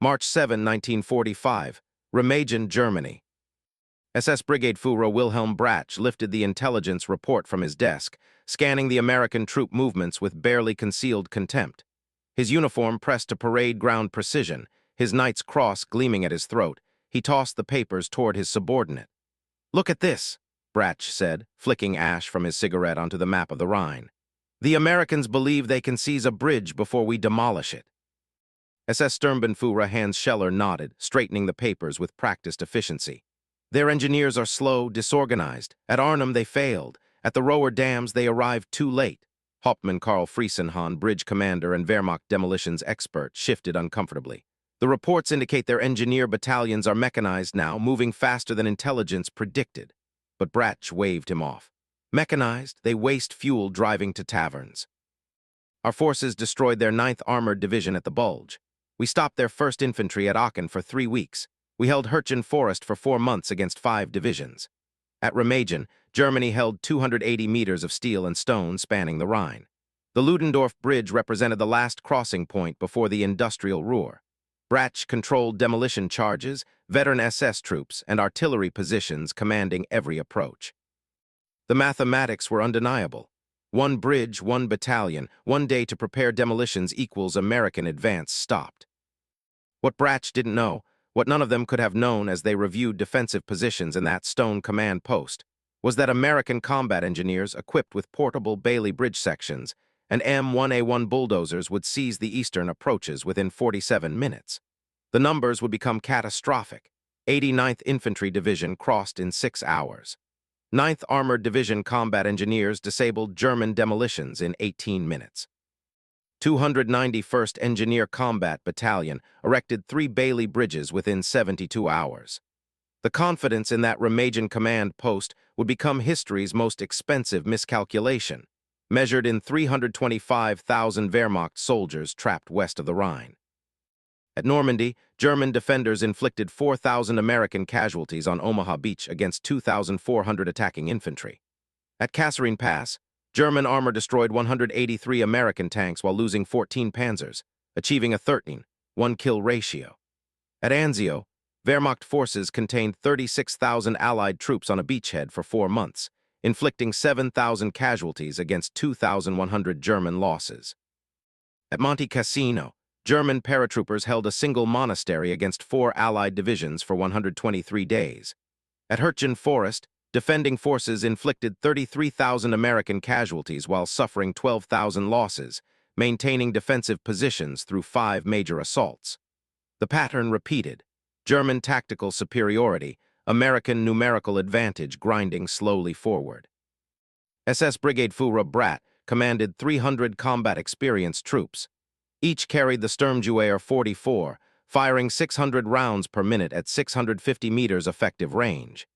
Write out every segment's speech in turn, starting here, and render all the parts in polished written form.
March 7, 1945, Remagen, Germany. SS Brigade Führer Wilhelm Brach lifted the intelligence report from his desk, scanning the American troop movements with barely concealed contempt. His uniform pressed to parade ground precision, his Knight's Cross gleaming at his throat. He tossed the papers toward his subordinate. "Look at this," Brach said, flicking ash from his cigarette onto the map of the Rhine. "The Americans believe they can seize a bridge before we demolish it." SS Sturmbannführer Hans Scheller nodded, straightening the papers with practiced efficiency. "Their engineers are slow, disorganized. At Arnhem they failed. At the Ruhr dams they arrived too late." Hauptmann Karl Friesenhahn, bridge commander and Wehrmacht demolitions expert, shifted uncomfortably. "The reports indicate their engineer battalions are mechanized now, moving faster than intelligence predicted." But Brach waved him off. "Mechanized, they waste fuel driving to taverns. Our forces destroyed their 9th Armored Division at the Bulge. We stopped their 1st Infantry at Aachen for 3 weeks. We held Hirchen Forest for 4 months against 5 divisions. At Remagen, Germany held 280 meters of steel and stone spanning the Rhine. The Ludendorff Bridge represented the last crossing point before the industrial Ruhr. Brach controlled demolition charges, veteran SS troops, and artillery positions commanding every approach. The mathematics were undeniable. 1 bridge, 1 battalion, 1 day to prepare demolitions equals American advance stopped. What Brach didn't know, what none of them could have known as they reviewed defensive positions in that stone command post, was that American combat engineers equipped with portable Bailey bridge sections and M1A1 bulldozers would seize the eastern approaches within 47 minutes. The numbers would become catastrophic. 89th Infantry Division crossed in 6 hours. 9th Armored Division combat engineers disabled German demolitions in 18 minutes. 291st Engineer Combat Battalion erected 3 Bailey bridges within 72 hours. The confidence in that Remagen command post would become history's most expensive miscalculation, measured in 325,000 Wehrmacht soldiers trapped west of the Rhine. At Normandy, German defenders inflicted 4,000 American casualties on Omaha Beach against 2,400 attacking infantry. At Kasserine Pass, German armor destroyed 183 American tanks while losing 14 panzers, achieving a 13-1 kill ratio. At Anzio, Wehrmacht forces contained 36,000 Allied troops on a beachhead for 4 months, inflicting 7,000 casualties against 2,100 German losses. At Monte Cassino, German paratroopers held a single monastery against 4 Allied divisions for 123 days. At Hirchen Forest, defending forces inflicted 33,000 American casualties while suffering 12,000 losses, maintaining defensive positions through 5 major assaults. The pattern repeated. German tactical superiority, American numerical advantage grinding slowly forward. SS Brigade Führer Brach commanded 300 combat-experienced troops. Each carried the Sturmgewehr 44, firing 600 rounds per minute at 650 meters effective range.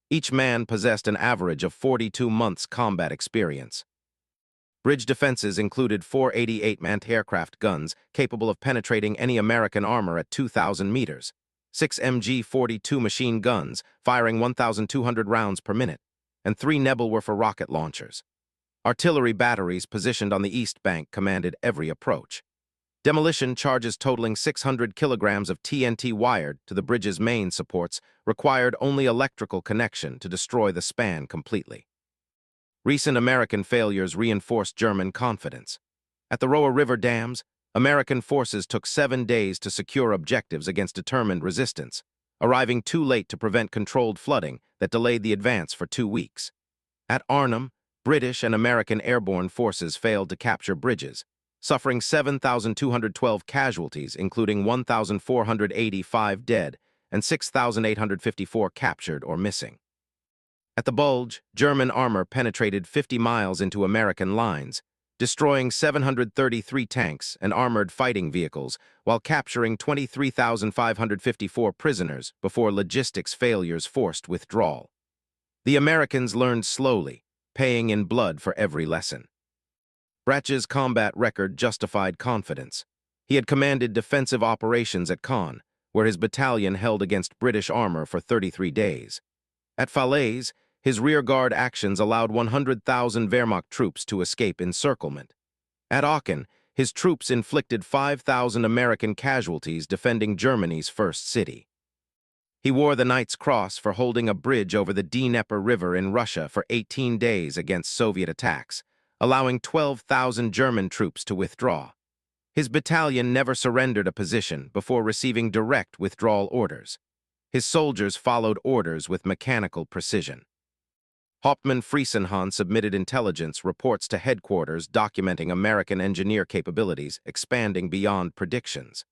Each man possessed an average of 42 months combat experience. Bridge defenses included 4 88 anti-aircraft guns capable of penetrating any American armor at 2,000 meters, 6 MG-42 machine guns firing 1,200 rounds per minute, and 3 Nebelwerfer rocket launchers. Artillery batteries positioned on the east bank commanded every approach. Demolition charges totaling 600 kilograms of TNT wired to the bridge's main supports required only electrical connection to destroy the span completely. Recent American failures reinforced German confidence. At the Ruhr River dams, American forces took 7 days to secure objectives against determined resistance, arriving too late to prevent controlled flooding that delayed the advance for 2 weeks. At Arnhem, British and American airborne forces failed to capture bridges, suffering 7,212 casualties, including 1,485 dead and 6,854 captured or missing. At the Bulge, German armor penetrated 50 miles into American lines, destroying 733 tanks and armored fighting vehicles while capturing 23,554 prisoners before logistics failures forced withdrawal. The Americans learned slowly, paying in blood for every lesson. Brach's combat record justified confidence. He had commanded defensive operations at Caen, where his battalion held against British armor for 33 days. At Falaise, his rearguard actions allowed 100,000 Wehrmacht troops to escape encirclement. At Aachen, His troops inflicted 5,000 American casualties defending Germany's first city. He wore the Knight's Cross for holding a bridge over the Dnieper River in Russia for 18 days against Soviet attacks, allowing 12,000 German troops to withdraw. His battalion never surrendered a position before receiving direct withdrawal orders. His soldiers followed orders with mechanical precision. Hauptmann Friesenhahn submitted intelligence reports to headquarters documenting American engineer capabilities expanding beyond predictions.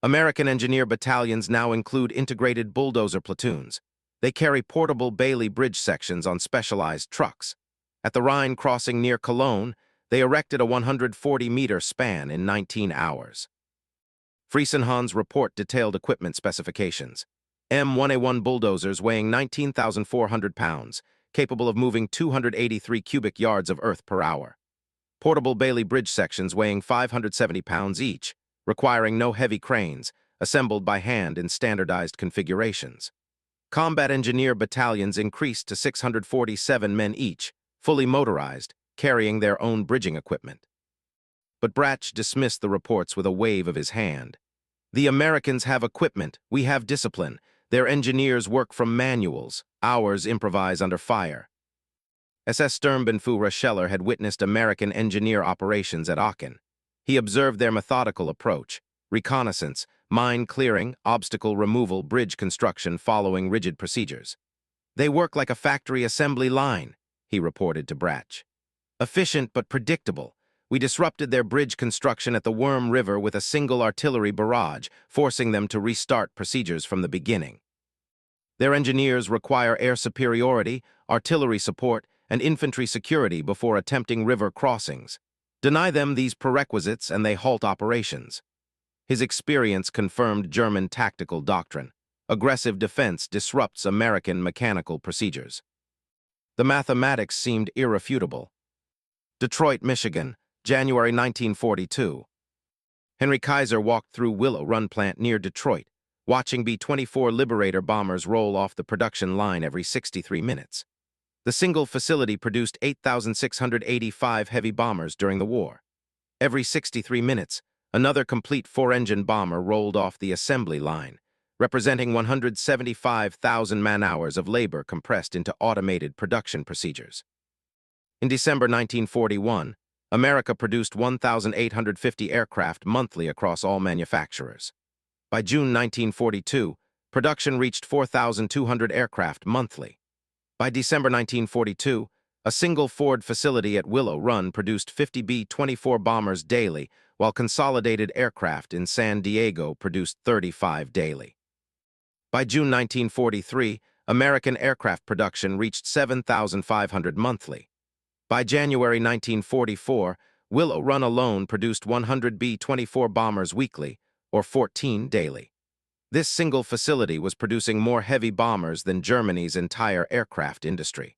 American engineer battalions now include integrated bulldozer platoons. They carry portable Bailey Bridge sections on specialized trucks. At the Rhine crossing near Cologne, they erected a 140-meter span in 19 hours. Friesenhahn's report detailed equipment specifications. M1A1 bulldozers weighing 19,400 pounds, capable of moving 283 cubic yards of earth per hour. Portable Bailey Bridge sections weighing 570 pounds each, requiring no heavy cranes, assembled by hand in standardized configurations. Combat engineer battalions increased to 647 men each, fully motorized, carrying their own bridging equipment. But Bratch dismissed the reports with a wave of his hand. The Americans have equipment, we have discipline. Their engineers work from manuals, ours improvise under fire. SS Sturmbannführer Scheller had witnessed American engineer operations at Aachen. He observed their methodical approach, reconnaissance, mine clearing, obstacle removal, bridge construction following rigid procedures. They work like a factory assembly line, he reported to Bratch. Efficient but predictable. We disrupted their bridge construction at the Worm River with a single artillery barrage, forcing them to restart procedures from the beginning. Their engineers require air superiority, artillery support, and infantry security before attempting river crossings. Deny them these prerequisites and they halt operations. His experience confirmed German tactical doctrine. Aggressive defense disrupts American mechanical procedures. The mathematics seemed irrefutable. Detroit, Michigan, January 1942. Henry Kaiser walked through Willow Run plant near Detroit, watching B-24 Liberator bombers roll off the production line every 63 minutes. The single facility produced 8,685 heavy bombers during the war. Every 63 minutes, another complete four-engine bomber rolled off the assembly line, representing 175,000 man-hours of labor compressed into automated production procedures. In December 1941, America produced 1,850 aircraft monthly across all manufacturers. By June 1942, production reached 4,200 aircraft monthly. By December 1942, a single Ford facility at Willow Run produced 50 B-24 bombers daily, while Consolidated Aircraft in San Diego produced 35 daily. By June 1943, American aircraft production reached 7,500 monthly. By January 1944, Willow Run alone produced 100 B-24 bombers weekly, or 14 daily. This single facility was producing more heavy bombers than Germany's entire aircraft industry.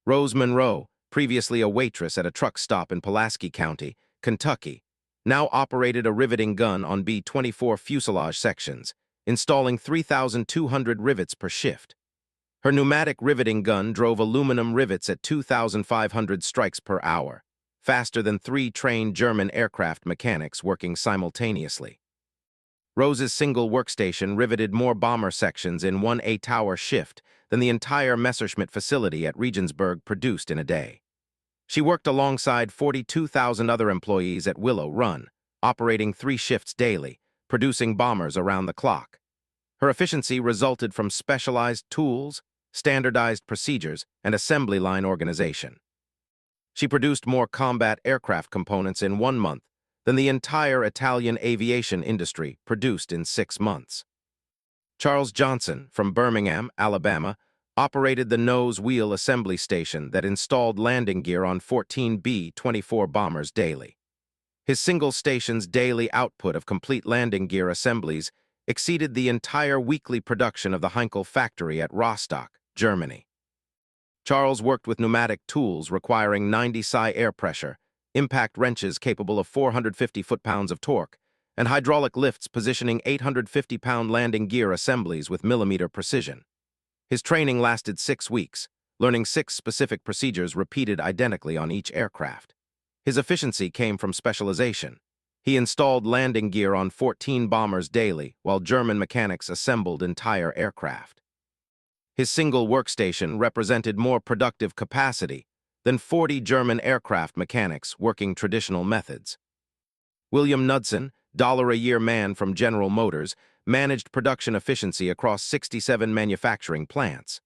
Rose Monroe, previously a waitress at a truck stop in Pulaski County, Kentucky, now operated a riveting gun on B-24 fuselage sections, installing 3,200 rivets per shift. Her pneumatic riveting gun drove aluminum rivets at 2,500 strikes per hour, faster than 3 trained German aircraft mechanics working simultaneously. Rose's single workstation riveted more bomber sections in one 8-hour shift than the entire Messerschmitt facility at Regensburg produced in a day. She worked alongside 42,000 other employees at Willow Run, operating 3 shifts daily, producing bombers around the clock. Her efficiency resulted from specialized tools, standardized procedures, and assembly line organization. She produced more combat aircraft components in 1 month than the entire Italian aviation industry produced in 6 months. Charles Johnson, from Birmingham, Alabama, operated the nose wheel assembly station that installed landing gear on 14 B-24 bombers daily. His single station's daily output of complete landing gear assemblies exceeded the entire weekly production of the Heinkel factory at Rostock, Germany. Charles worked with pneumatic tools requiring 90 psi air pressure, impact wrenches capable of 450 foot-pounds of torque, and hydraulic lifts positioning 850-pound landing gear assemblies with millimeter precision. His training lasted 6 weeks, learning 6 specific procedures repeated identically on each aircraft. His efficiency came from specialization. He installed landing gear on 14 bombers daily, while German mechanics assembled entire aircraft. His single workstation represented more productive capacity than 40 German aircraft mechanics working traditional methods. William Knudsen, $1-a-year man from General Motors, managed production efficiency across 67 manufacturing plants.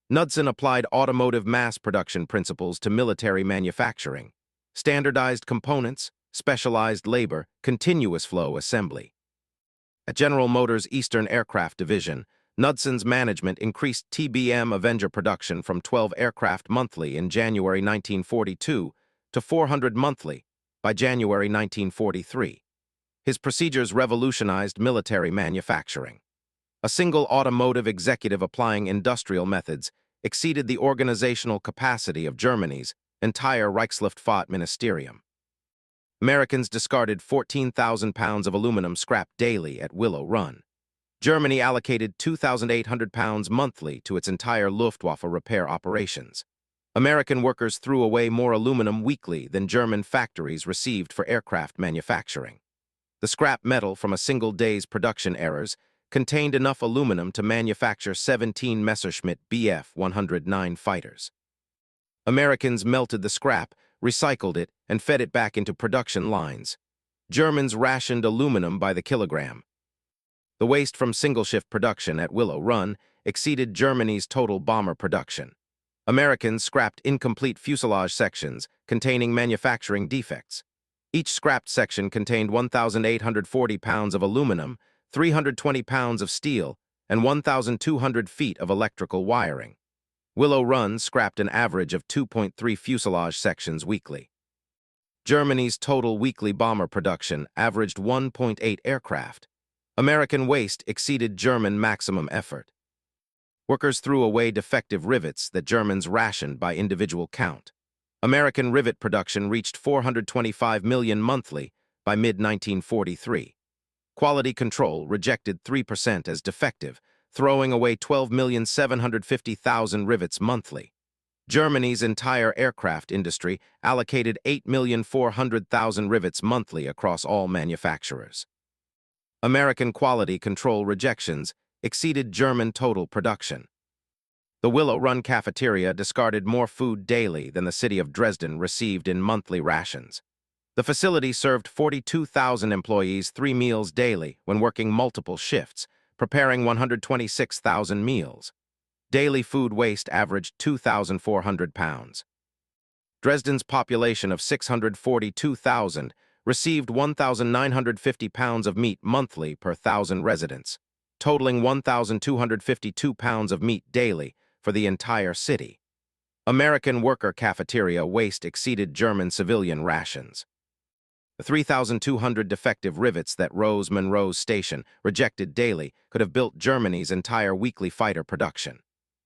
Knudsen applied automotive mass production principles to military manufacturing: standardized components, specialized labor, continuous flow assembly. At General Motors' Eastern Aircraft Division, Knudsen's management increased TBM Avenger production from 12 aircraft monthly in January 1942 to 400 monthly by January 1943. His procedures revolutionized military manufacturing. A single automotive executive applying industrial methods exceeded the organizational capacity of Germany's entire Reichsluftwaffe ministerium. Americans discarded 14,000 pounds of aluminum scrap daily at Willow Run. Germany allocated 2,800 pounds monthly to its entire Luftwaffe repair operations. American workers threw away more aluminum weekly than German factories received for aircraft manufacturing. The scrap metal from a single day's production errors contained enough aluminum to manufacture 17 Messerschmitt Bf-109 fighters. Americans melted the scrap, recycled it, and fed it back into production lines. Germans rationed aluminum by the kilogram. The waste from single-shift production at Willow Run exceeded Germany's total bomber production. Americans scrapped incomplete fuselage sections containing manufacturing defects. Each scrapped section contained 1,840 pounds of aluminum, 320 pounds of steel, and 1,200 feet of electrical wiring. Willow Run scrapped an average of 2.3 fuselage sections weekly. Germany's total weekly bomber production averaged 1.8 aircraft. American waste exceeded German maximum effort. Workers threw away defective rivets that Germans rationed by individual count. American rivet production reached 425 million monthly by mid-1943. Quality control rejected 3% as defective, throwing away 12,750,000 rivets monthly. Germany's entire aircraft industry allocated 8,400,000 rivets monthly across all manufacturers. American quality control rejections exceeded German total production. The Willow Run cafeteria discarded more food daily than the city of Dresden received in monthly rations. The facility served 42,000 employees 3 meals daily when working multiple shifts, preparing 126,000 meals. Daily food waste averaged 2,400 pounds. Dresden's population of 642,000 received 1,950 pounds of meat monthly per 1,000 residents, totaling 1,252 pounds of meat daily for the entire city. American worker cafeteria waste exceeded German civilian rations. The 3,200 defective rivets that Rose Monroe's station rejected daily could have built Germany's entire weekly fighter production.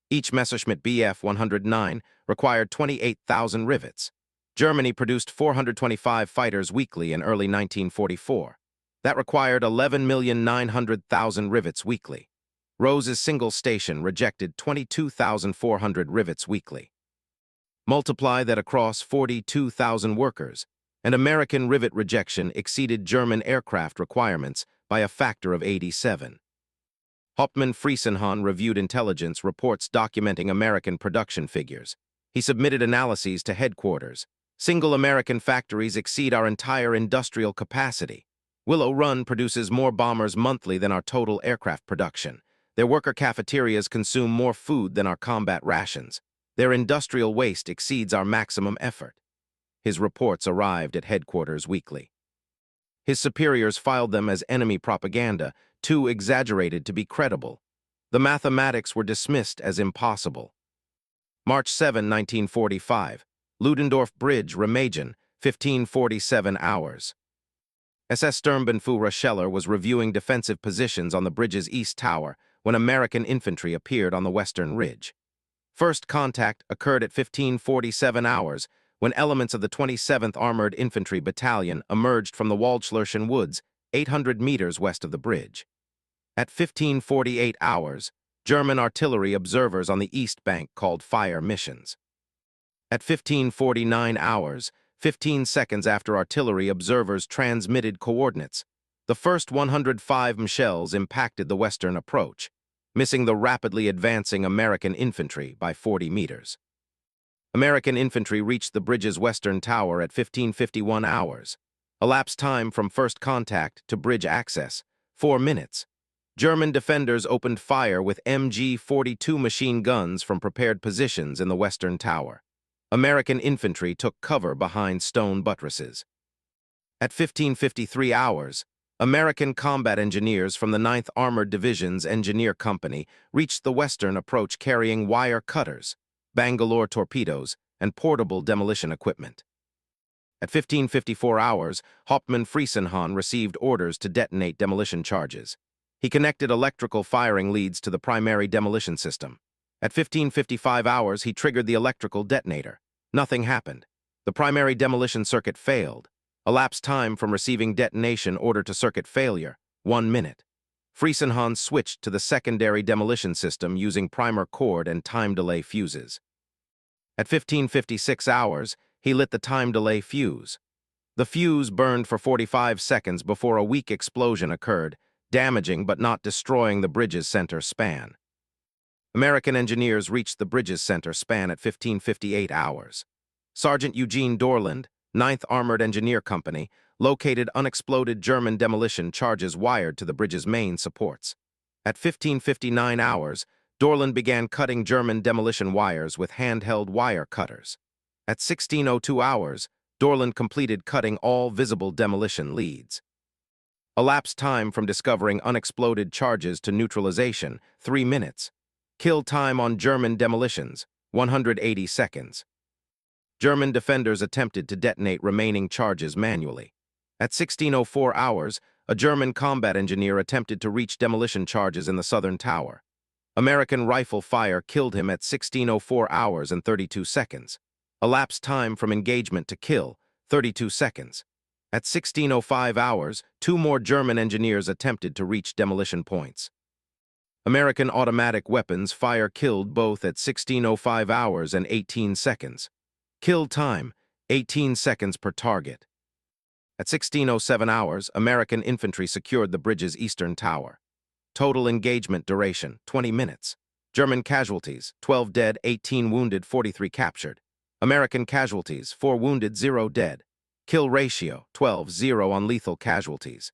Each Messerschmitt Bf-109 required 28,000 rivets. Germany produced 425 fighters weekly in early 1944. That required 11,900,000 rivets weekly. Rose's single station rejected 22,400 rivets weekly. Multiply that across 42,000 workers, and American rivet rejection exceeded German aircraft requirements by a factor of 87. Hauptmann Friesenhahn reviewed intelligence reports documenting American production figures. He submitted analyses to headquarters. Single American factories exceed our entire industrial capacity. Willow Run produces more bombers monthly than our total aircraft production. Their worker cafeterias consume more food than our combat rations. Their industrial waste exceeds our maximum effort. His reports arrived at headquarters weekly. His superiors filed them as enemy propaganda, too exaggerated to be credible. The mathematics were dismissed as impossible. March 7, 1945. Ludendorff Bridge, Remagen, 1547 hours. SS Sturmbannführer Scheller was reviewing defensive positions on the bridge's east tower when American infantry appeared on the western ridge. First contact occurred at 1547 hours when elements of the 27th Armored Infantry Battalion emerged from the Waldschlösschen Woods, 800 meters west of the bridge. At 1548 hours, German artillery observers on the east bank called fire missions. At 1549 hours, 15 seconds after artillery observers transmitted coordinates. The first 105 shells impacted the western approach, missing the rapidly advancing American infantry by 40 meters. American infantry reached the bridge's western tower at 15:51 hours. Elapsed time from first contact to bridge access, 4 minutes. German defenders opened fire with MG-42 machine guns from prepared positions in the western tower. American infantry took cover behind stone buttresses. At 15:53 hours, American combat engineers from the 9th Armored Division's Engineer Company reached the western approach carrying wire cutters, Bangalore torpedoes, and portable demolition equipment. At 15:54 hours, Hauptmann Friesenhahn received orders to detonate demolition charges. He connected electrical firing leads to the primary demolition system. At 15:55 hours, he triggered the electrical detonator. Nothing happened. The primary demolition circuit failed. Elapsed time from receiving detonation order to circuit failure, 1 minute. Friesenhahn switched to the secondary demolition system using primer cord and time delay fuses. At 15:56 hours, he lit the time delay fuse. The fuse burned for 45 seconds before a weak explosion occurred, damaging but not destroying the bridge's center span. American engineers reached the bridge's center span at 15:58 hours. Sergeant Eugene Dorland, 9th Armored Engineer Company, located unexploded German demolition charges wired to the bridge's main supports. At 15:59 hours, Dorland began cutting German demolition wires with handheld wire cutters. At 16:02 hours, Dorland completed cutting all visible demolition leads. Elapsed time from discovering unexploded charges to neutralization, 3 minutes. Kill time on German demolitions, 180 seconds. German defenders attempted to detonate remaining charges manually. At 16:04 hours, a German combat engineer attempted to reach demolition charges in the southern tower. American rifle fire killed him at 16:04 hours and 32 seconds. Elapsed time from engagement to kill, 32 seconds. At 16:05 hours, 2 more German engineers attempted to reach demolition points. American automatic weapons fire killed both at 16:05 hours and 18 seconds. Kill time, 18 seconds per target. At 16:07 hours, American infantry secured the bridge's eastern tower. Total engagement duration, 20 minutes. German casualties, 12 dead, 18 wounded, 43 captured. American casualties, 4 wounded, 0 dead. Kill ratio, 12-0 on lethal casualties.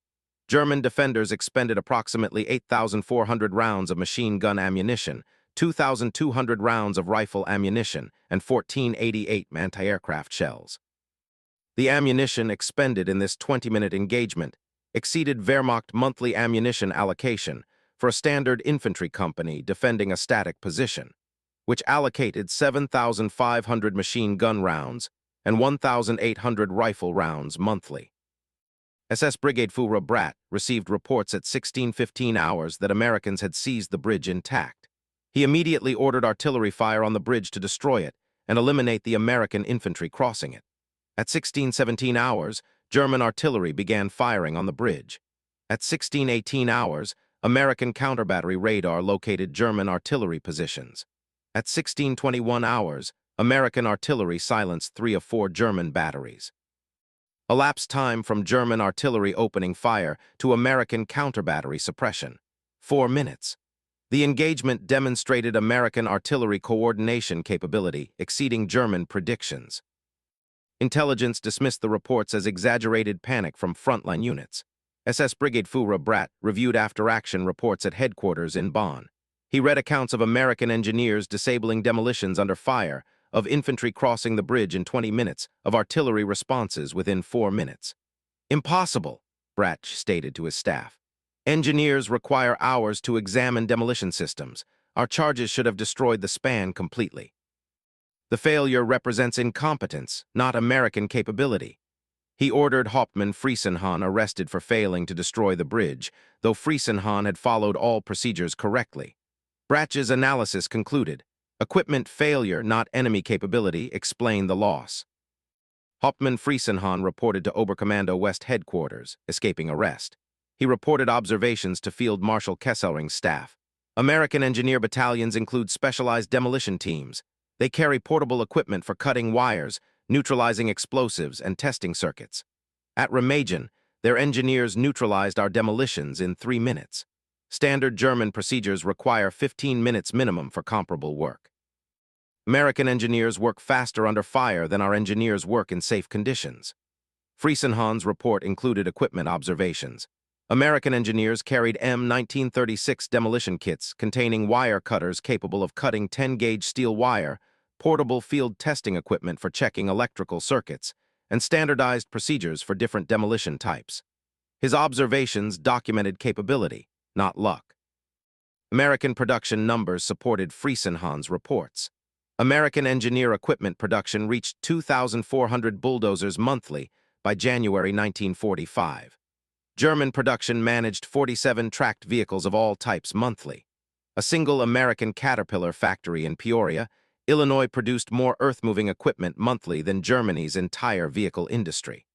German defenders expended approximately 8,400 rounds of machine gun ammunition, 2,200 rounds of rifle ammunition, and 1,488 anti-aircraft shells. The ammunition expended in this 20-minute engagement exceeded Wehrmacht monthly ammunition allocation for a standard infantry company defending a static position, which allocated 7,500 machine gun rounds and 1,800 rifle rounds monthly. SS Brigadeführer Bratt received reports at 16:15 hours that Americans had seized the bridge intact. He immediately ordered artillery fire on the bridge to destroy it and eliminate the American infantry crossing it. At 16:17 hours, German artillery began firing on the bridge. At 16:18 hours, American counterbattery radar located German artillery positions. At 16:21 hours, American artillery silenced 3 of 4 German batteries. Elapsed time from German artillery opening fire to American counterbattery suppression, 4 minutes. The engagement demonstrated American artillery coordination capability exceeding German predictions. Intelligence dismissed the reports as exaggerated panic from frontline units. SS Brigadeführer Bratt reviewed after-action reports at headquarters in Bonn. He read accounts of American engineers disabling demolitions under fire, of infantry crossing the bridge in 20 minutes, of artillery responses within 4 minutes. Impossible, Bratt stated to his staff. Engineers require hours to examine demolition systems. Our charges should have destroyed the span completely. The failure represents incompetence, not American capability. He ordered Hauptmann Friesenhahn arrested for failing to destroy the bridge, though Friesenhahn had followed all procedures correctly. Bratt's analysis concluded, equipment failure, not enemy capability, explained the loss. Hauptmann Friesenhahn reported to Oberkommando West headquarters, escaping arrest. He reported observations to Field Marshal Kesselring's staff. American engineer battalions include specialized demolition teams. They carry portable equipment for cutting wires, neutralizing explosives and testing circuits. At Remagen, their engineers neutralized our demolitions in 3 minutes. Standard German procedures require 15 minutes minimum for comparable work. American engineers work faster under fire than our engineers work in safe conditions. Friesenhahn's report included equipment observations. American engineers carried M1936 demolition kits containing wire cutters capable of cutting 10-gauge steel wire, portable field testing equipment for checking electrical circuits, and standardized procedures for different demolition types. His observations documented capability, not luck. American production numbers supported Friesenhahn's reports. American engineer equipment production reached 2,400 bulldozers monthly by January 1945. German production managed 47 tracked vehicles of all types monthly. A single American Caterpillar factory in Peoria, Illinois produced more earth-moving equipment monthly than Germany's entire vehicle industry.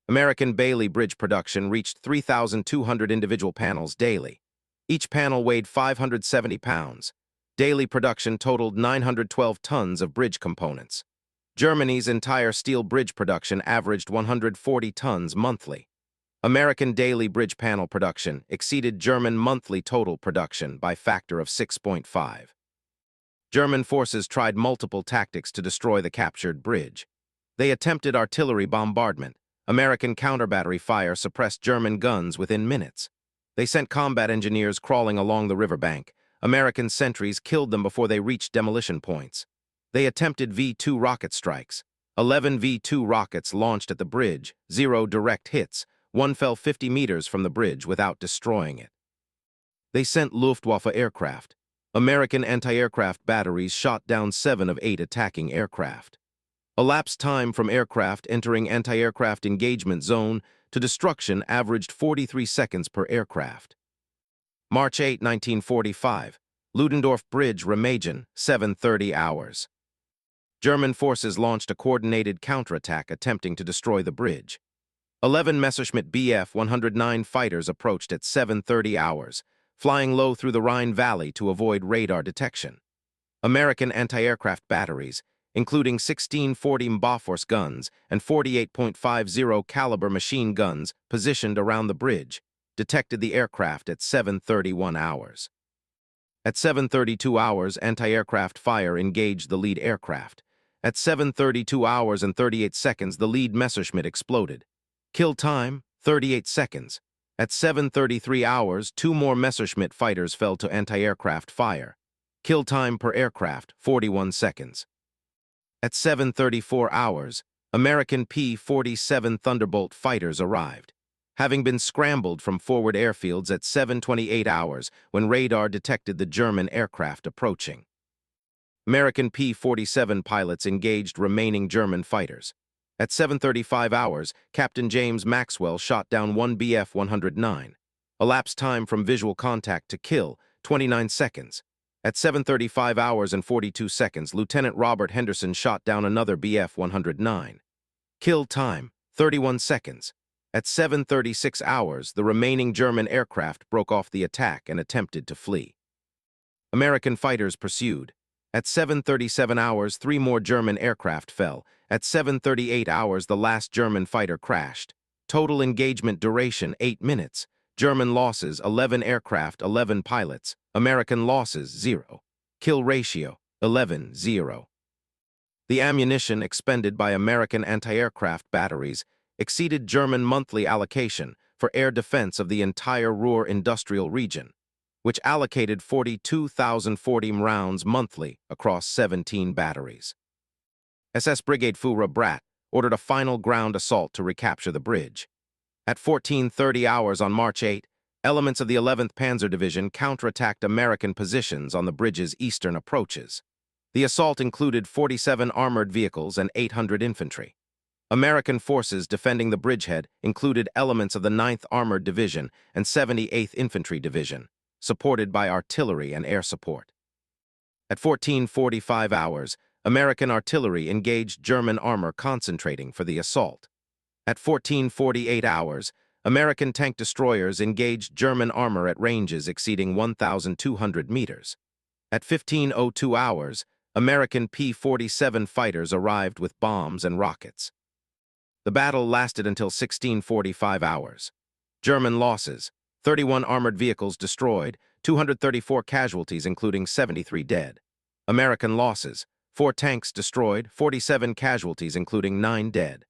American Bailey Bridge production reached 3,200 individual panels daily. Each panel weighed 570 pounds. Daily production totaled 912 tons of bridge components. Germany's entire steel bridge production averaged 140 tons monthly. American daily bridge panel production exceeded German monthly total production by factor of 6.5. German forces tried multiple tactics to destroy the captured bridge. They attempted artillery bombardment. American counter-battery fire suppressed German guns within minutes. They sent combat engineers crawling along the riverbank. American sentries killed them before they reached demolition points. They attempted V-2 rocket strikes. 11 V-2 rockets launched at the bridge, 0 direct hits. One fell 50 meters from the bridge without destroying it. They sent Luftwaffe aircraft. American anti-aircraft batteries shot down 7 of 8 attacking aircraft. Elapsed time from aircraft entering anti-aircraft engagement zone to destruction averaged 43 seconds per aircraft. March 8, 1945, Ludendorff Bridge, Remagen, 7:30 hours. German forces launched a coordinated counterattack attempting to destroy the bridge. 11 Messerschmitt Bf-109 fighters approached at 7:30 hours, flying low through the Rhine Valley to avoid radar detection. American anti-aircraft batteries, including 1640 Bofors guns and 48.50 caliber machine guns positioned around the bridge, detected the aircraft at 7:31 hours. At 7:32 hours, anti-aircraft fire engaged the lead aircraft. At 7:32 hours and 38 seconds, the lead Messerschmitt exploded. Kill time, 38 seconds. At 7:33 hours, 2 more Messerschmitt fighters fell to anti-aircraft fire. Kill time per aircraft, 41 seconds. At 7:34 hours, American P-47 Thunderbolt fighters arrived, having been scrambled from forward airfields at 7:28 hours when radar detected the German aircraft approaching. American P-47 pilots engaged remaining German fighters. At 7:35 hours, Captain James Maxwell shot down 1 Bf-109. Elapsed time from visual contact to kill, 29 seconds. At 7:35 hours and 42 seconds, Lieutenant Robert Henderson shot down another Bf-109. Kill time, 31 seconds. At 7:36 hours, the remaining German aircraft broke off the attack and attempted to flee. American fighters pursued. At 7:37 hours, 3 more German aircraft fell. At 7:38 hours, the last German fighter crashed. Total engagement duration, 8 minutes. German losses, 11 aircraft, 11 pilots. American losses, 0. Kill ratio, 11-0. The ammunition expended by American anti-aircraft batteries exceeded German monthly allocation for air defense of the entire Ruhr industrial region, which allocated 42,040 rounds monthly across 17 batteries. SS Brigade Führer Bratt ordered a final ground assault to recapture the bridge. At 14:30 hours on March 8, elements of the 11th Panzer Division counterattacked American positions on the bridge's eastern approaches. The assault included 47 armored vehicles and 800 infantry. American forces defending the bridgehead included elements of the 9th Armored Division and 78th Infantry Division, supported by artillery and air support. At 14:45 hours, American artillery engaged German armor concentrating for the assault. At 14:48 hours, American tank destroyers engaged German armor at ranges exceeding 1,200 meters. At 15:02 hours, American P-47 fighters arrived with bombs and rockets. The battle lasted until 1645 hours. German losses: 31 armored vehicles destroyed, 234 casualties including 73 dead. American losses: 4 tanks destroyed, 47 casualties including 9 dead.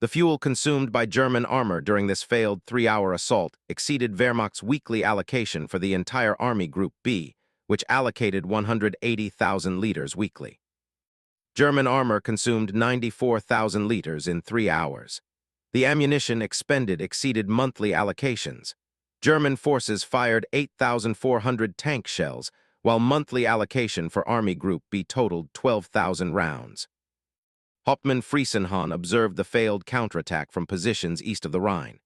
The fuel consumed by German armor during this failed 3-hour assault exceeded Wehrmacht's weekly allocation for the entire Army Group B, which allocated 180,000 liters weekly. German armor consumed 94,000 liters in 3 hours. The ammunition expended exceeded monthly allocations. German forces fired 8,400 tank shells, while monthly allocation for Army Group B totaled 12,000 rounds. Hauptmann Friesenhahn observed the failed counterattack from positions east of the Rhine.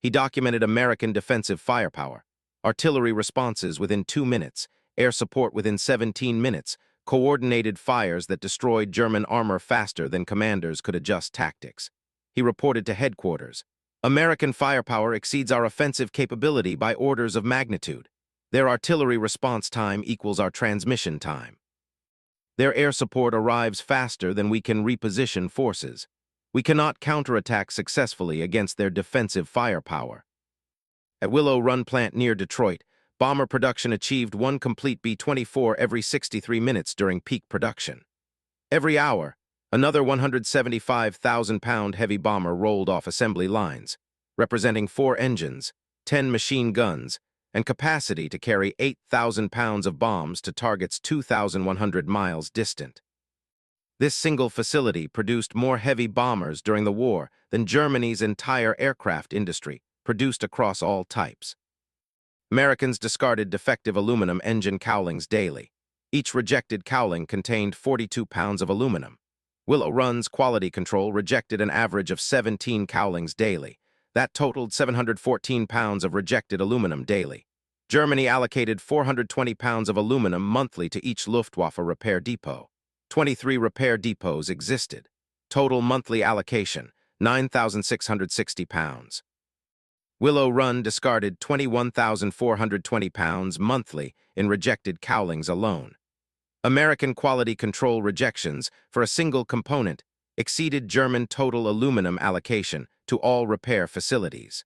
He documented American defensive firepower: artillery responses within 2 minutes, air support within 17 minutes, coordinated fires that destroyed German armor faster than commanders could adjust tactics. He reported to headquarters, "American firepower exceeds our offensive capability by orders of magnitude. Their artillery response time equals our transmission time. Their air support arrives faster than we can reposition forces. We cannot counterattack successfully against their defensive firepower." At Willow Run plant near Detroit, bomber production achieved 1 complete B-24 every 63 minutes during peak production. Every hour, another 175,000-pound heavy bomber rolled off assembly lines, representing 4 engines, 10 machine guns, and capacity to carry 8,000 pounds of bombs to targets 2,100 miles distant. This single facility produced more heavy bombers during the war than Germany's entire aircraft industry, produced across all types. Americans discarded defective aluminum engine cowlings daily. Each rejected cowling contained 42 pounds of aluminum. Willow Run's quality control rejected an average of 17 cowlings daily. That totaled 714 pounds of rejected aluminum daily. Germany allocated 420 pounds of aluminum monthly to each Luftwaffe repair depot. 23 repair depots existed. Total monthly allocation: 9,660 pounds. Willow Run discarded 21,420 pounds monthly in rejected cowlings alone. American quality control rejections for a single component exceeded German total aluminum allocation to all repair facilities.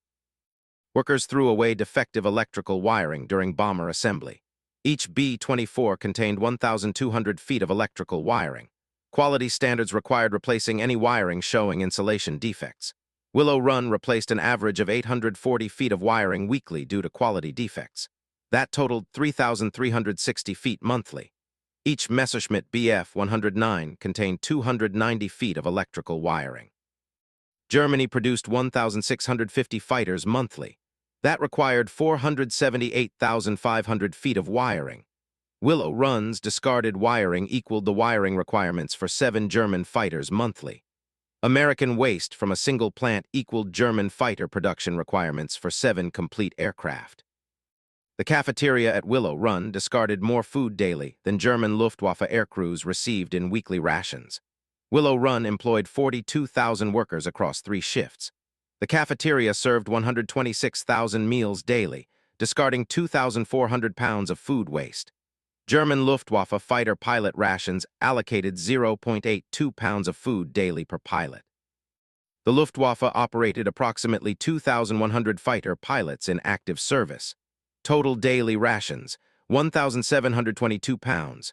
Workers threw away defective electrical wiring during bomber assembly. Each B-24 contained 1,200 feet of electrical wiring. Quality standards required replacing any wiring showing insulation defects. Willow Run replaced an average of 840 feet of wiring weekly due to quality defects. That totaled 3,360 feet monthly. Each Messerschmitt Bf-109 contained 290 feet of electrical wiring. Germany produced 1,650 fighters monthly. That required 478,500 feet of wiring. Willow Run's discarded wiring equaled the wiring requirements for 7 German fighters monthly. American waste from a single plant equaled German fighter production requirements for 7 complete aircraft. The cafeteria at Willow Run discarded more food daily than German Luftwaffe aircrews received in weekly rations. Willow Run employed 42,000 workers across 3 shifts. The cafeteria served 126,000 meals daily, discarding 2,400 pounds of food waste. German Luftwaffe fighter pilot rations allocated 0.82 pounds of food daily per pilot. The Luftwaffe operated approximately 2,100 fighter pilots in active service. Total daily rations: 1,722 pounds.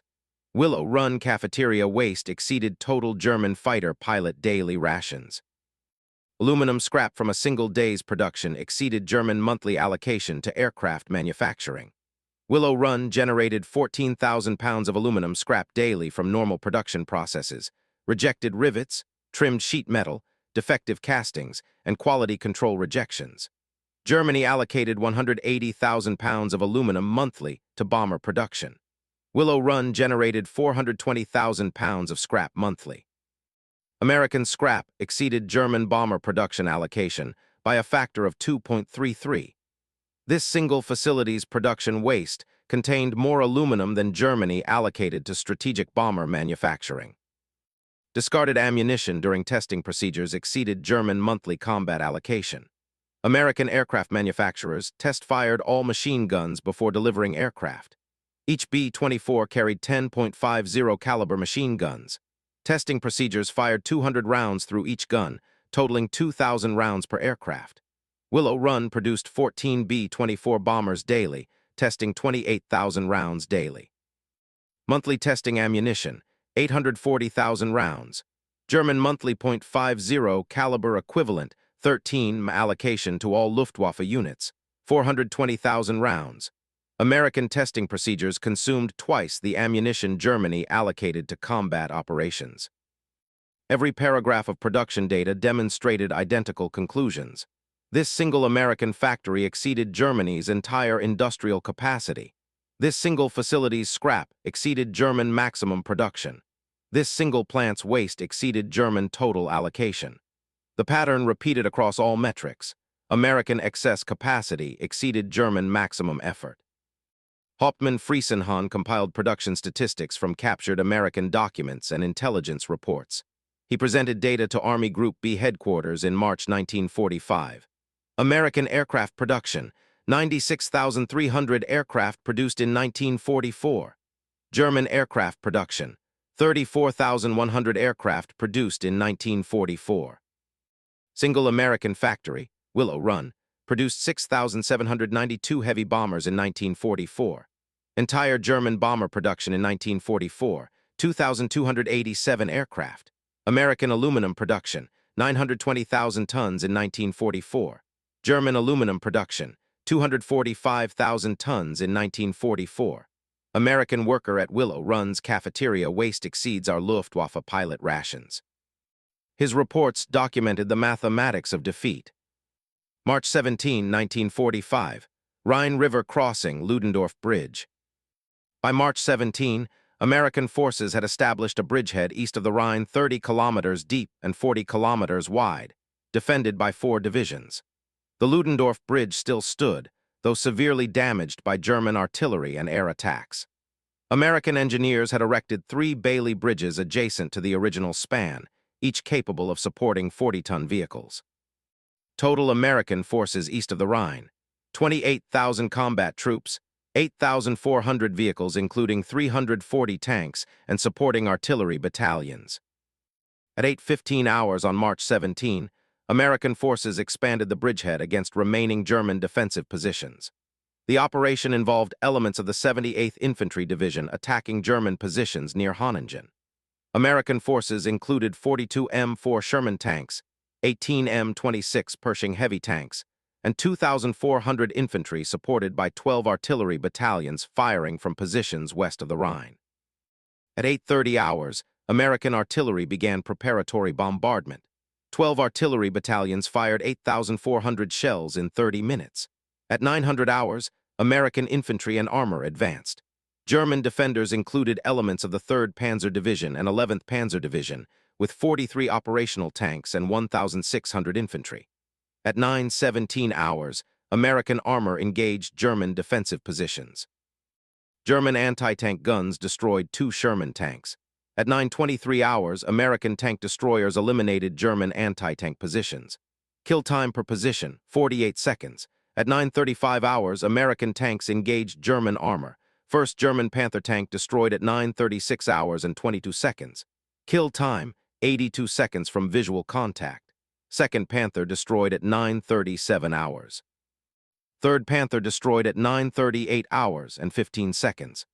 Willow Run cafeteria waste exceeded total German fighter pilot daily rations. Aluminum scrap from a single day's production exceeded German monthly allocation to aircraft manufacturing. Willow Run generated 14,000 pounds of aluminum scrap daily from normal production processes, rejected rivets, trimmed sheet metal, defective castings, and quality control rejections. Germany allocated 180,000 pounds of aluminum monthly to bomber production. Willow Run generated 420,000 pounds of scrap monthly. American scrap exceeded German bomber production allocation by a factor of 2.33. This single facility's production waste contained more aluminum than Germany allocated to strategic bomber manufacturing. Discarded ammunition during testing procedures exceeded German monthly combat allocation. American aircraft manufacturers test-fired all machine guns before delivering aircraft. Each B-24 carried 10.50 caliber machine guns. Testing procedures fired 200 rounds through each gun, totaling 2,000 rounds per aircraft. Willow Run produced 14 B-24 bombers daily, testing 28,000 rounds daily. Monthly testing ammunition, 840,000 rounds. German monthly .50 caliber equivalent, 13 allocation to all Luftwaffe units, 420,000 rounds. American testing procedures consumed twice the ammunition Germany allocated to combat operations. Every paragraph of production data demonstrated identical conclusions. This single American factory exceeded Germany's entire industrial capacity. This single facility's scrap exceeded German maximum production. This single plant's waste exceeded German total allocation. The pattern repeated across all metrics. American excess capacity exceeded German maximum effort. Hauptmann-Friesenhahn compiled production statistics from captured American documents and intelligence reports. He presented data to Army Group B headquarters in March 1945. American aircraft production, 96,300 aircraft produced in 1944. German aircraft production, 34,100 aircraft produced in 1944. Single American factory, Willow Run, produced 6,792 heavy bombers in 1944. Entire German bomber production in 1944, 2,287 aircraft. American aluminum production, 920,000 tons in 1944. German aluminum production, 245,000 tons in 1944. American worker at Willow Run's cafeteria waste exceeds our Luftwaffe pilot rations. His reports documented the mathematics of defeat. March 17, 1945, Rhine River crossing, Ludendorff Bridge. By March 17, American forces had established a bridgehead east of the Rhine 30 kilometers deep and 40 kilometers wide, defended by 4 divisions. The Ludendorff Bridge still stood, though severely damaged by German artillery and air attacks. American engineers had erected 3 Bailey bridges adjacent to the original span, each capable of supporting 40-ton vehicles. Total American forces east of the Rhine, 28,000 combat troops, 8,400 vehicles including 340 tanks and supporting artillery battalions. At 8:15 hours on March 17, American forces expanded the bridgehead against remaining German defensive positions. The operation involved elements of the 78th Infantry Division attacking German positions near Rhine. American forces included 42 M4 Sherman tanks, 18 M26 Pershing heavy tanks, and 2,400 infantry supported by 12 artillery battalions firing from positions west of the Rhine. At 8:30 hours, American artillery began preparatory bombardment. 12 artillery battalions fired 8,400 shells in 30 minutes. At 900 hours, American infantry and armor advanced. German defenders included elements of the 3rd Panzer Division and 11th Panzer Division, with 43 operational tanks and 1,600 infantry. At 9:17 hours, American armor engaged German defensive positions. German anti-tank guns destroyed 2 Sherman tanks. At 9:23 hours, American tank destroyers eliminated German anti-tank positions. Kill time per position, 48 seconds. At 9:35 hours, American tanks engaged German armor. First German Panther tank destroyed at 9:36 hours and 22 seconds. Kill time, 82 seconds from visual contact. Second Panther destroyed at 9:37 hours. Third Panther destroyed at 9:38 hours and 15 seconds.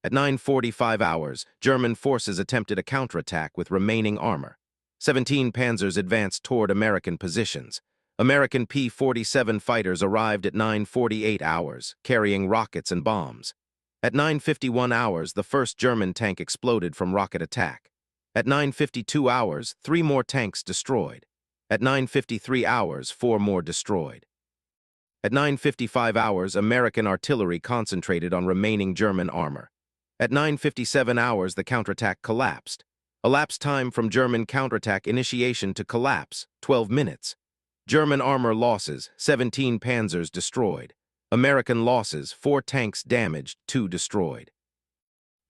At 9:45 hours, German forces attempted a counterattack with remaining armor. 17 Panzers advanced toward American positions. American P-47 fighters arrived at 9:48 hours, carrying rockets and bombs. At 9:51 hours, the first German tank exploded from rocket attack. At 9:52 hours, 3 more tanks destroyed. At 9:53 hours, 4 more destroyed. At 9:55 hours, American artillery concentrated on remaining German armor. At 9:57 hours, the counterattack collapsed. Elapsed time from German counterattack initiation to collapse, 12 minutes. German armor losses, 17 Panzers destroyed. American losses, 4 tanks damaged, 2 destroyed.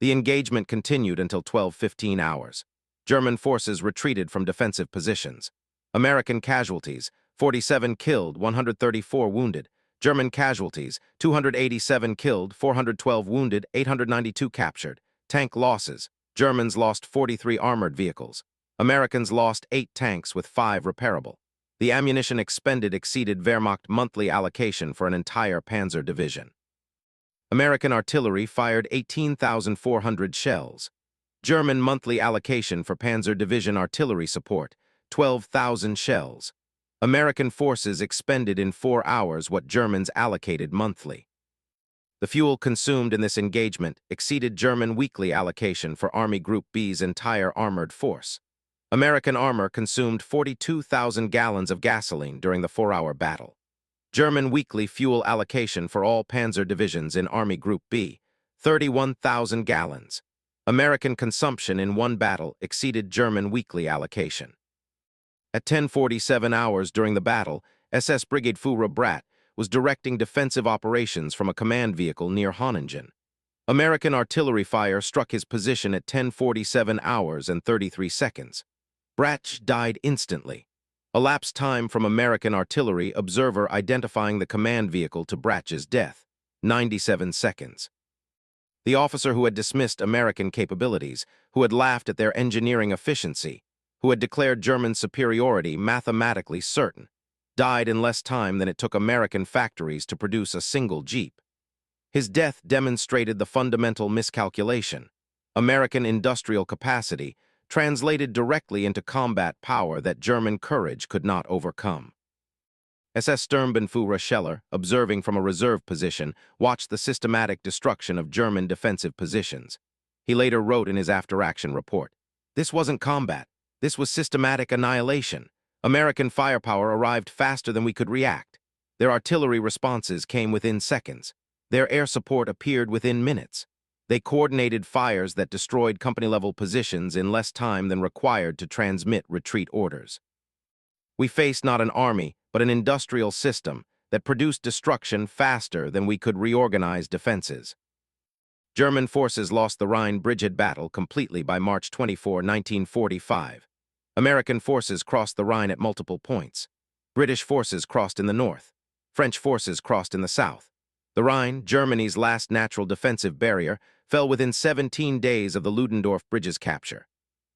The engagement continued until 12:15 hours. German forces retreated from defensive positions. American casualties, 47 killed, 134 wounded, German casualties, 287 killed, 412 wounded, 892 captured. Tank losses, Germans lost 43 armored vehicles. Americans lost 8 tanks with 5 repairable. The ammunition expended exceeded Wehrmacht monthly allocation for an entire panzer division. American artillery fired 18,400 shells. German monthly allocation for panzer division artillery support, 12,000 shells. American forces expended in 4 hours what Germans allocated monthly. The fuel consumed in this engagement exceeded German weekly allocation for Army Group B's entire armored force. American armor consumed 42,000 gallons of gasoline during the 4-hour battle. German weekly fuel allocation for all panzer divisions in Army Group B, 31,000 gallons. American consumption in one battle exceeded German weekly allocation. At 10:47 hours during the battle, SS Brigadeführer Bratt was directing defensive operations from a command vehicle near Rhine. American artillery fire struck his position at 10:47 hours and 33 seconds. Bratt died instantly. Elapsed time from American artillery observer identifying the command vehicle to Bratt's death, 97 seconds. The officer who had dismissed American capabilities, who had laughed at their engineering efficiency, who had declared German superiority mathematically certain, died in less time than it took American factories to produce a single Jeep. His death demonstrated the fundamental miscalculation. American industrial capacity translated directly into combat power that German courage could not overcome. SS Sturmbannführer Scheller, observing from a reserve position, watched the systematic destruction of German defensive positions. He later wrote in his after-action report, "This wasn't combat. This was systematic annihilation. American firepower arrived faster than we could react. Their artillery responses came within seconds. Their air support appeared within minutes. They coordinated fires that destroyed company-level positions in less time than required to transmit retreat orders. We faced not an army, but an industrial system that produced destruction faster than we could reorganize defenses." German forces lost the Rhine bridgehead battle completely by March 24, 1945. American forces crossed the Rhine at multiple points. British forces crossed in the north. French forces crossed in the south. The Rhine, Germany's last natural defensive barrier, fell within 17 days of the Ludendorff Bridge's capture.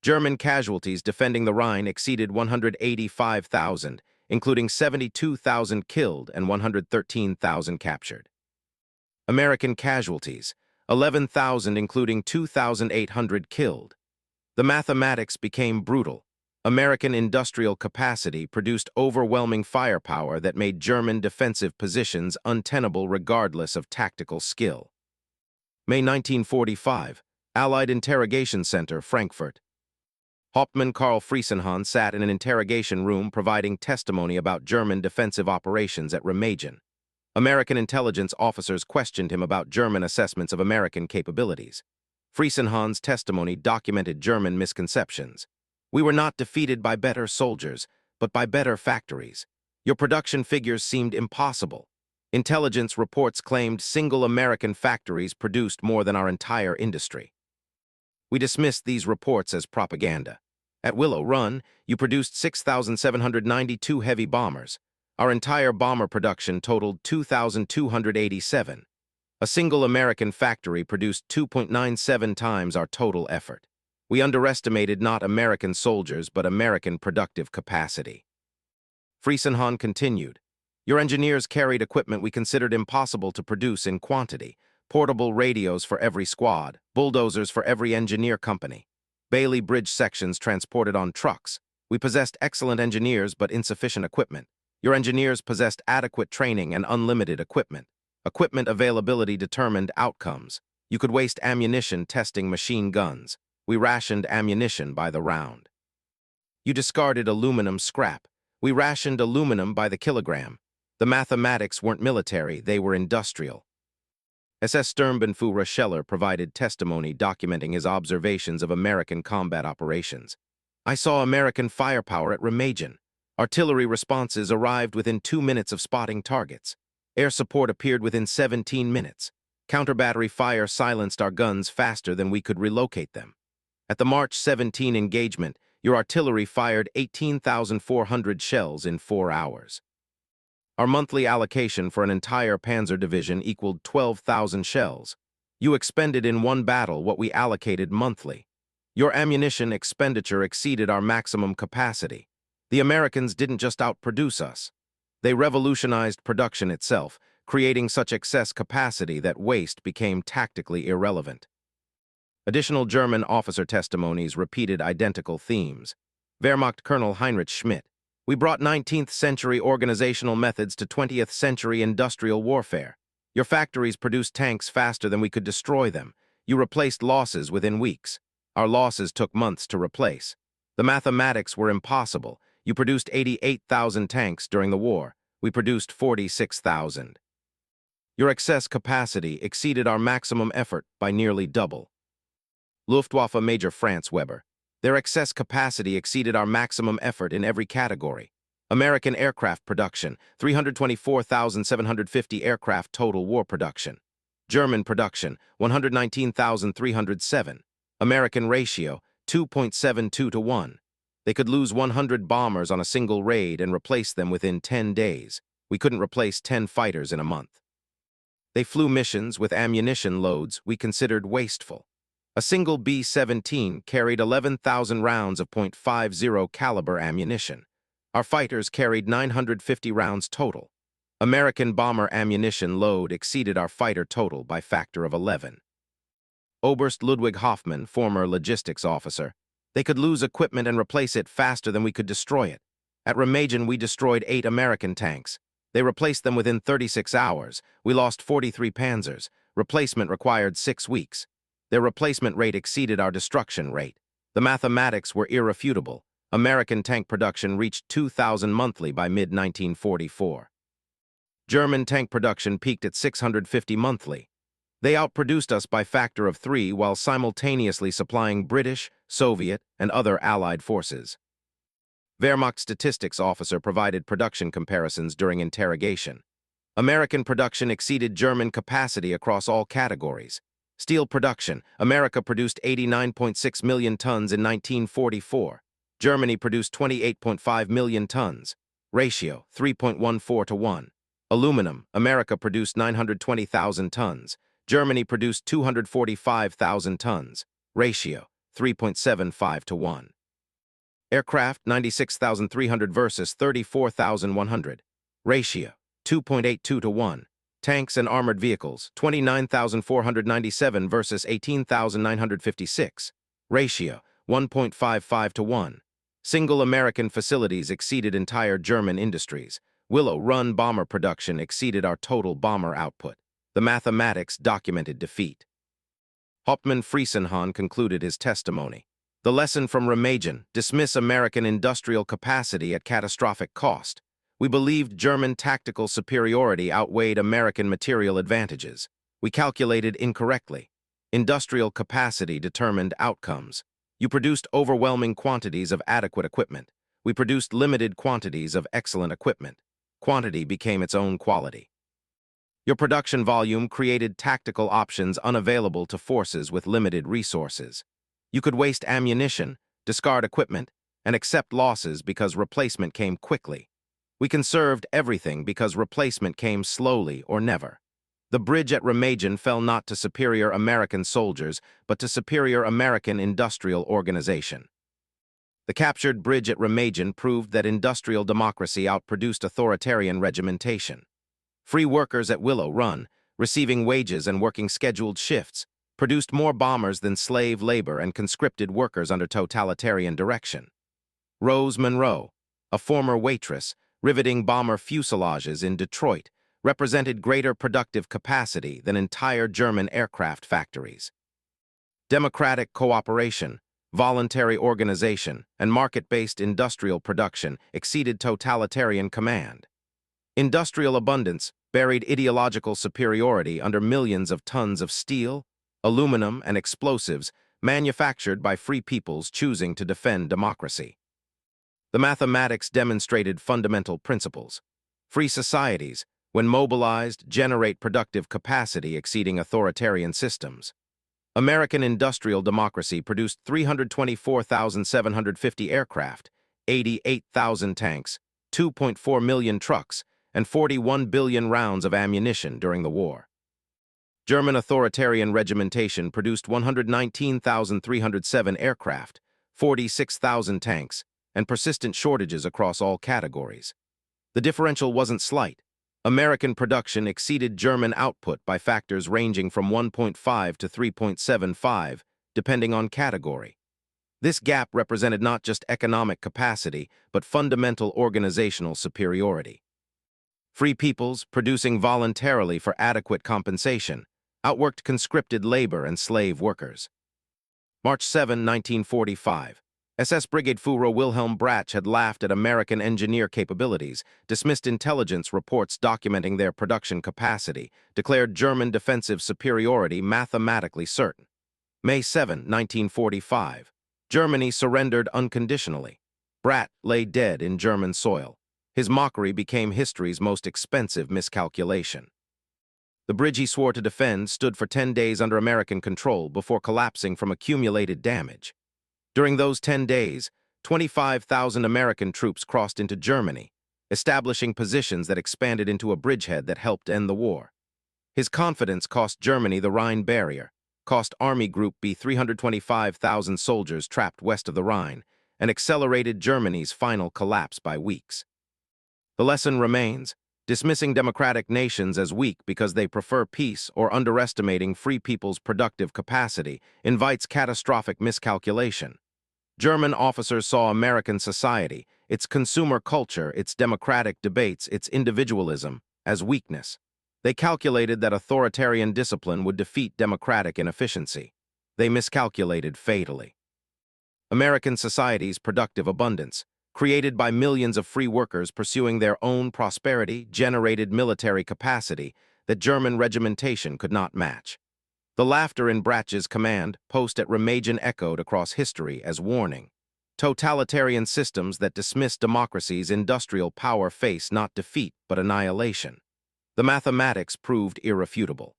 German casualties defending the Rhine exceeded 185,000, including 72,000 killed and 113,000 captured. American casualties, 11,000 including 2,800 killed. The mathematics became brutal. American industrial capacity produced overwhelming firepower that made German defensive positions untenable regardless of tactical skill. May 1945, Allied Interrogation Center, Frankfurt. Hauptmann Karl Friesenhahn sat in an interrogation room providing testimony about German defensive operations at Remagen. American intelligence officers questioned him about German assessments of American capabilities. Friesenhahn's testimony documented German misconceptions. "We were not defeated by better soldiers, but by better factories. Your production figures seemed impossible. Intelligence reports claimed single American factories produced more than our entire industry. We dismissed these reports as propaganda. At Willow Run, you produced 6,792 heavy bombers. Our entire bomber production totaled 2,287. A single American factory produced 2.97 times our total effort. We underestimated not American soldiers, but American productive capacity." Friesenhahn continued, "Your engineers carried equipment we considered impossible to produce in quantity. Portable radios for every squad, bulldozers for every engineer company. Bailey Bridge sections transported on trucks. We possessed excellent engineers but insufficient equipment. Your engineers possessed adequate training and unlimited equipment. Equipment availability determined outcomes. You could waste ammunition testing machine guns. We rationed ammunition by the round. You discarded aluminum scrap. We rationed aluminum by the kilogram. The mathematics weren't military, they were industrial." SS Sturmbannführer Scheller provided testimony documenting his observations of American combat operations. "I saw American firepower at Remagen. Artillery responses arrived within 2 minutes of spotting targets. Air support appeared within 17 minutes. Counter-battery fire silenced our guns faster than we could relocate them. At the March 17 engagement, your artillery fired 18,400 shells in 4 hours. Our monthly allocation for an entire panzer division equaled 12,000 shells. You expended in one battle what we allocated monthly. Your ammunition expenditure exceeded our maximum capacity. The Americans didn't just outproduce us. They revolutionized production itself, creating such excess capacity that waste became tactically irrelevant. Additional German officer testimonies repeated identical themes. Wehrmacht Colonel Heinrich Schmidt: "We brought 19th century organizational methods to 20th century industrial warfare. Your factories produced tanks faster than we could destroy them. You replaced losses within weeks. Our losses took months to replace. The mathematics were impossible. You produced 88,000 tanks during the war. We produced 46,000. Your excess capacity exceeded our maximum effort by nearly double." Luftwaffe Major Franz Weber: "Their excess capacity exceeded our maximum effort in every category. American aircraft production, 324,750 aircraft total war production. German production, 119,307. American ratio, 2.72 to 1. They could lose 100 bombers on a single raid and replace them within 10 days. We couldn't replace 10 fighters in a month. They flew missions with ammunition loads we considered wasteful. A single B-17 carried 11,000 rounds of .50 caliber ammunition. Our fighters carried 950 rounds total. American bomber ammunition load exceeded our fighter total by factor of 11. Oberst Ludwig Hoffmann, former logistics officer: "They could lose equipment and replace it faster than we could destroy it. At Remagen, we destroyed 8 American tanks. They replaced them within 36 hours. We lost 43 panzers. Replacement required 6 weeks. Their replacement rate exceeded our destruction rate. The mathematics were irrefutable. American tank production reached 2,000 monthly by mid-1944. German tank production peaked at 650 monthly. They outproduced us by factor of 3 while simultaneously supplying British, Soviet, and other Allied forces." Wehrmacht statistics officer provided production comparisons during interrogation. American production exceeded German capacity across all categories. Steel production: America produced 89.6 million tons in 1944. Germany produced 28.5 million tons. Ratio, 3.14 to 1. Aluminum: America produced 920,000 tons. Germany produced 245,000 tons. Ratio, 3.75 to 1. Aircraft: 96,300 versus 34,100. Ratio, 2.82 to 1. Tanks and armored vehicles: 29,497 versus 18,956. Ratio, 1.55 to 1. Single American facilities exceeded entire German industries. Willow Run bomber production exceeded our total bomber output. The mathematics documented defeat. Hauptmann Friesenhahn concluded his testimony: "The lesson from Remagen: dismiss American industrial capacity at catastrophic cost. We believed German tactical superiority outweighed American material advantages. We calculated incorrectly. Industrial capacity determined outcomes. You produced overwhelming quantities of adequate equipment. We produced limited quantities of excellent equipment. Quantity became its own quality. Your production volume created tactical options unavailable to forces with limited resources. You could waste ammunition, discard equipment, and accept losses because replacement came quickly. We conserved everything because replacement came slowly or never. The bridge at Remagen fell not to superior American soldiers, but to superior American industrial organization. The captured bridge at Remagen proved that industrial democracy outproduced authoritarian regimentation. Free workers at Willow Run, receiving wages and working scheduled shifts, produced more bombers than slave labor and conscripted workers under totalitarian direction. Rose Monroe, a former waitress, riveting bomber fuselages in Detroit, represented greater productive capacity than entire German aircraft factories. Democratic cooperation, voluntary organization, and market-based industrial production exceeded totalitarian command. Industrial abundance buried ideological superiority under millions of tons of steel, aluminum, and explosives manufactured by free peoples choosing to defend democracy. The mathematics demonstrated fundamental principles. Free societies, when mobilized, generate productive capacity exceeding authoritarian systems. American industrial democracy produced 324,750 aircraft, 88,000 tanks, 2.4 million trucks, and 41 billion rounds of ammunition during the war. German authoritarian regimentation produced 119,307 aircraft, 46,000 tanks, and persistent shortages across all categories. The differential wasn't slight. American production exceeded German output by factors ranging from 1.5 to 3.75, depending on category. This gap represented not just economic capacity, but fundamental organizational superiority. Free peoples, producing voluntarily for adequate compensation, outworked conscripted labor and slave workers. March 7, 1945. SS Brigade Führer Wilhelm Brach had laughed at American engineer capabilities, dismissed intelligence reports documenting their production capacity, declared German defensive superiority mathematically certain. May 7, 1945. Germany surrendered unconditionally. Brach lay dead in German soil. His mockery became history's most expensive miscalculation. The bridge he swore to defend stood for 10 days under American control before collapsing from accumulated damage. During those 10 days, 25,000 American troops crossed into Germany, establishing positions that expanded into a bridgehead that helped end the war. His confidence cost Germany the Rhine barrier, cost Army Group B 325,000 soldiers trapped west of the Rhine, and accelerated Germany's final collapse by weeks. The lesson remains: dismissing democratic nations as weak because they prefer peace or underestimating free people's productive capacity invites catastrophic miscalculation. German officers saw American society, its consumer culture, its democratic debates, its individualism, as weakness. They calculated that authoritarian discipline would defeat democratic inefficiency. They miscalculated fatally. American society's productive abundance, created by millions of free workers pursuing their own prosperity, generated military capacity that German regimentation could not match. The laughter in Brach's command post at Remagen echoed across history as warning. Totalitarian systems that dismiss democracy's industrial power face not defeat but annihilation. The mathematics proved irrefutable.